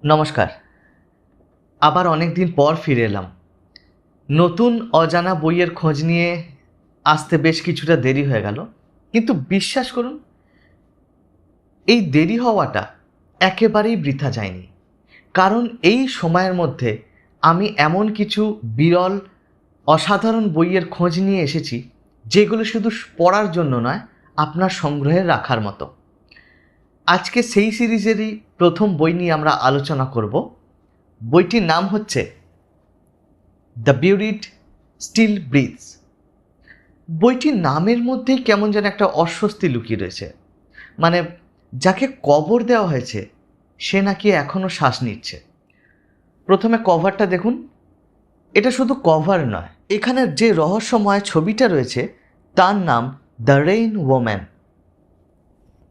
নমস্কার। আবার অনেক দিন পর ফিরে এলাম। নতুন অজানা বইয়ের খোঁজ নিয়ে আসতে বেশ কিছুটা দেরি হয়ে গেল, কিন্তু বিশ্বাস করুন, এই দেরি হওয়াটা একেবারেই বৃথা যায়নি। কারণ এই সময়ের মধ্যে আমি এমন কিছু বিরল অসাধারণ বইয়ের খোঁজ নিয়ে এসেছি, যেগুলো শুধু পড়ার জন্য নয়, আপনার সংগ্রহে রাখার মতো। আজকে সেই সিরিজেরই প্রথম বই নিয়ে আমরা আলোচনা করব। বইটির নাম হচ্ছে দ্য বিউরিড স্টিল ব্রিথস। বইটির নামের মধ্যেই কেমন যেন একটা অস্বস্তি লুকিয়ে রয়েছে। মানে, যাকে কবর দেওয়া হয়েছে সে নাকি এখনও শ্বাস নিচ্ছে। প্রথমে কভারটা দেখুন। এটা শুধু কভার নয়, এখানে যে রহস্যময় ছবিটা রয়েছে তার নাম দ্য রেইন ওম্যান।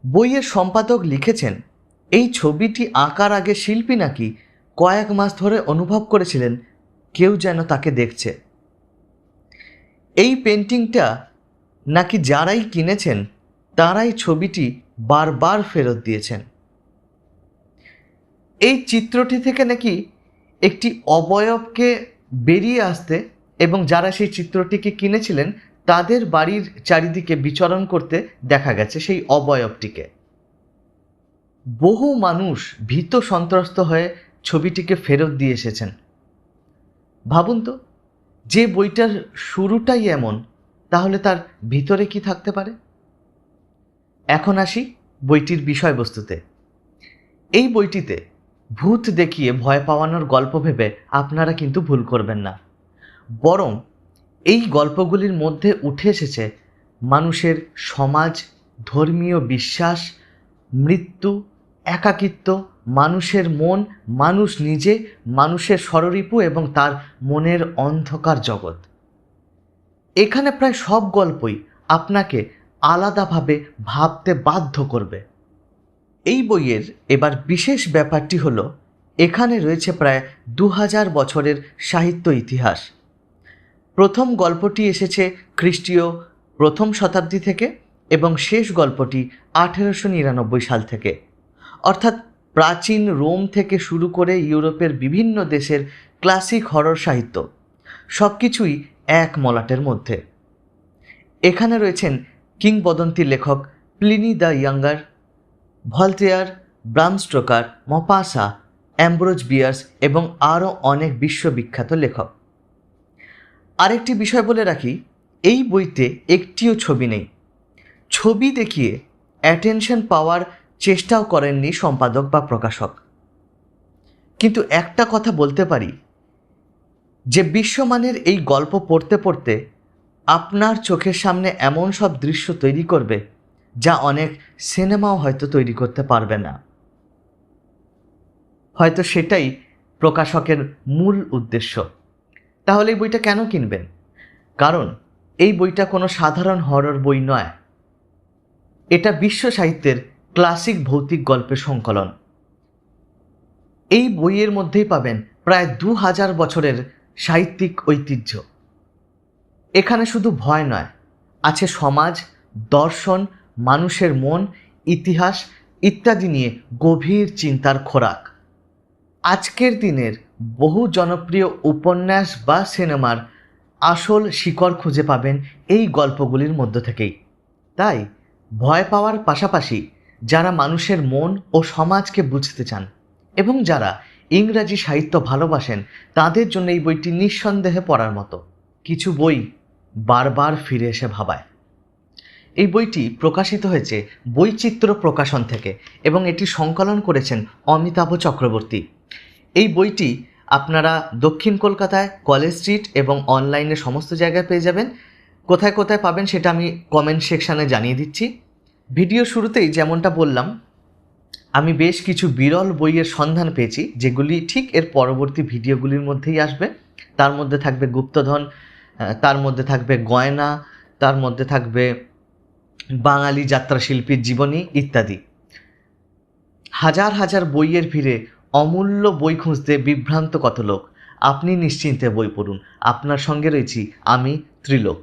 বইয়ের সম্পাদক লিখেছেন, এই ছবিটি আঁকার আগে শিল্পী নাকি কয়েক মাস ধরে অনুভব করেছিলেন কেউ যেন তাকে দেখছে। এই পেন্টিংটা নাকি যারাই কিনেছেন তারাই ছবিটি বারবার ফেরত দিয়েছেন। এই চিত্রটি থেকে নাকি একটি অবয়বকে বেরিয়ে আসতে এবং যারা সেই চিত্রটিকে কিনেছিলেন তাদের বাড়ির চারিদিকে বিচরণ করতে দেখা গেছে সেই অবয়বটিকে। বহু মানুষ ভীত সন্ত্রস্ত হয়ে ছবিটিকে ফেরত দিয়ে এসেছেন। ভাবুন তো, যে বইটার শুরুটাই এমন, তাহলে তার ভিতরে কি থাকতে পারে? এখন আসি বইটির বিষয়বস্তুতে। এই বইটিতে ভূত দেখিয়ে ভয় পাওয়ানোর গল্প ভেবে আপনারা কিন্তু ভুল করবেন না। বরং এই গল্পগুলির মধ্যে উঠে এসেছে মানুষের সমাজ, ধর্মীয় বিশ্বাস, মৃত্যু, একাকিত্ব, মানুষের মন, মানুষ নিজে, মানুষের ষড়রিপু এবং তার মনের অন্ধকার জগৎ। এখানে প্রায় সব গল্পই আপনাকে আলাদাভাবে ভাবতে বাধ্য করবে। এই বইয়ের এবার বিশেষ ব্যাপারটি হলো, এখানে রয়েছে প্রায় 2000 বছরের সাহিত্য ইতিহাস। প্রথম গল্পটি এসেছে খ্রিস্টীয় প্রথম শতাব্দী থেকে এবং শেষ গল্পটি 1899 সাল থেকে। অর্থাৎ প্রাচীন রোম থেকে শুরু করে ইউরোপের বিভিন্ন দেশের ক্লাসিক হরর সাহিত্য সব কিছুই এক মলাটের মধ্যে। এখানে রয়েছেন কিংবদন্তি লেখক Pliny the Younger, Voltaire, Bram Stoker, Maupassant, Ambrose Bierce এবং আরও অনেক বিশ্ববিখ্যাত লেখক। আরেকটি বিষয় বলে রাখি, এই বইতে একটিও ছবি নেই। ছবি দেখিয়ে অ্যাটেনশন পাওয়ার চেষ্টাও করেননি সম্পাদক বা প্রকাশক। কিন্তু একটা কথা বলতে পারি যে বিশ্বমানের এই গল্প পড়তে পড়তে আপনার চোখের সামনে এমন সব দৃশ্য তৈরি করবে যা অনেক সিনেমাও হয়তো তৈরি করতে পারবে না। হয়তো সেটাই প্রকাশকের মূল উদ্দেশ্য। তাহলে এই বইটা কেন কিনবেন? কারণ এই বইটা কোনো সাধারণ হরর বই নয়। এটা বিশ্ব সাহিত্যের ক্লাসিক ভৌতিক গল্পের সংকলন। এই বইয়ের মধ্যেই পাবেন প্রায় 2000 বছরের সাহিত্যিক ঐতিহ্য। এখানে শুধু ভয় নয়, আছে সমাজ, দর্শন, মানুষের মন, ইতিহাস ইত্যাদি নিয়ে গভীর চিন্তার খোরাক। আজকের দিনের বহু জনপ্রিয় উপন্যাস বা সিনেমার আসল শিকড় খুঁজে পাবেন এই গল্পগুলির মধ্য থেকেই। তাই ভয় পাওয়ার পাশাপাশি যারা মানুষের মন ও সমাজকে বুঝতে চান এবং যারা ইংরাজি সাহিত্য ভালোবাসেন তাদের জন্য এই বইটি নিঃসন্দেহে পড়ার মতো। কিছু বই বারবার ফিরে এসে ভাবায়। এই বইটি প্রকাশিত হয়েছে বৈচিত্র্য প্রকাশন থেকে এবং এটি সংকলন করেছেন অমিতাভ চক্রবর্তী। এই বইটি আপনারা দক্ষিণ কলকাতায় কলেজ স্ট্রিট এবং অনলাইনে সমস্ত জায়গায় পেয়ে যাবেন। কোথায় কোথায় পাবেন সেটা আমি কমেন্ট সেকশানে জানিয়ে দিচ্ছি। ভিডিও শুরুতেই যেমনটা বললাম, আমি বেশ কিছু বিরল বইয়ের সন্ধান পেয়েছি যেগুলি ঠিক এর পরবর্তী ভিডিওগুলির মধ্যেই আসবে। তার মধ্যে থাকবে গুপ্তধন, তার মধ্যে থাকবে গয়না, তার মধ্যে থাকবে বাঙালি যাত্রাশিল্পীর জীবনী ইত্যাদি। হাজার হাজার বইয়ের ভিড়ে অমূল্য বই খুঁজতে বিভ্রান্ত কত লোক। আপনি নিশ্চিন্তে বই পড়ুন। আপনার সঙ্গে রয়েছি আমি, ত্রিলোক।